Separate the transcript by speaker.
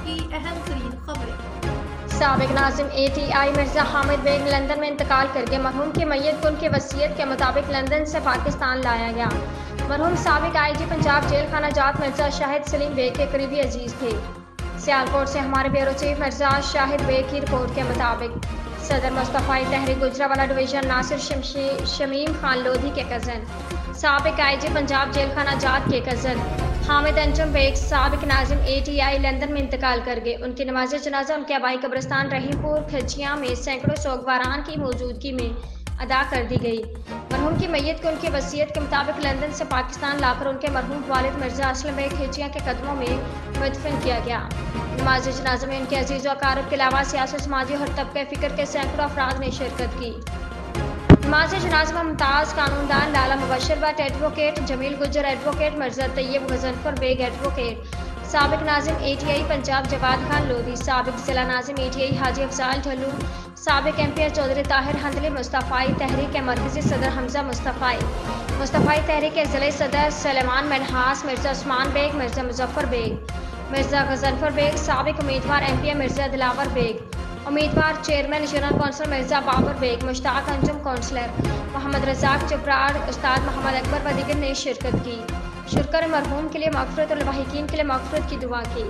Speaker 1: کی اہم ترین خبریں۔
Speaker 2: سابق ناظم ATI مرزا حامد بیگ لندن میں انتقال کر گئے۔ مرحوم کی میت کو ان کی وصیت کے مطابق لندن سے پاکستان لایا گیا۔ مرحوم سابق IG پنجاب جیل خانہ جات مرزا شاہد سلیم بیگ کے قریبی عزیز تھے۔ سیالکوٹ سے ہمارے بیورو چیف مرزا شاہد بیگ کی رپورٹ کے مطابق صدر مصطفی تحریک گجرانوالہ ڈویژن ناصر شمیم خان لودھی کے کزن، سابق IG پنجاب جیل خانہ جات کے کزن حامد انجم بیگ سابق ناظم ATI لندن میں انتقال کر گئے۔ ان کی نماز جنازہ ان کے آبائی قبرستان رحیم پور کھچیاں میں سینکڑوں سوگواران کی موجودگی میں ادا کر دی گئی۔ مرحوم کی میت کو ان کی وصیت کے مطابق لندن سے پاکستان لا کر ان کے مرحوم والد مرزا اسلم بیگ کھچیاں کے قدموں میں مدفن کیا گیا۔ نماز جنازہ میں ان کے عزیز و اقارب کے علاوہ سیاسی و سماجی اور طبقہ فکر کے سینکڑوں افراد نے شرکت کی۔ نماز جنازہ میں ممتاز قانون دان Lala Mubashir Butt advocate Jamil Gujjar advocate Mirza Tayyab Ghazanfar Baig advocate, سابق ناظم ATI پنجاب جواد خان لودھی، سابق ضلع ناظم ATI حاجی افضال ڈھلو، سابق MPS چودھری طاہر حنظلی، مصطفی تحریک کے مرکزی صدر حمزہ مصطفی تحریک کے ضلعی صدر سلیمان منہاس، مرزا عثمان بیگ، مرزا مظفر بیگ، مرزا غضنفر بیگ، سابق امیدوار MPA مرزا دلاور بیگ، امیدوار chairman general council Mirza Babar Baig, Mushtaq Anjum councillor Muhammad Razzaq چپراڑ، استاد محمد اکبر و دیگر نے شرکت کی۔ شرکا نے مرحوم کے لیے مغفرت اور لاحقین کے لیے مغفرت کی دعا کی۔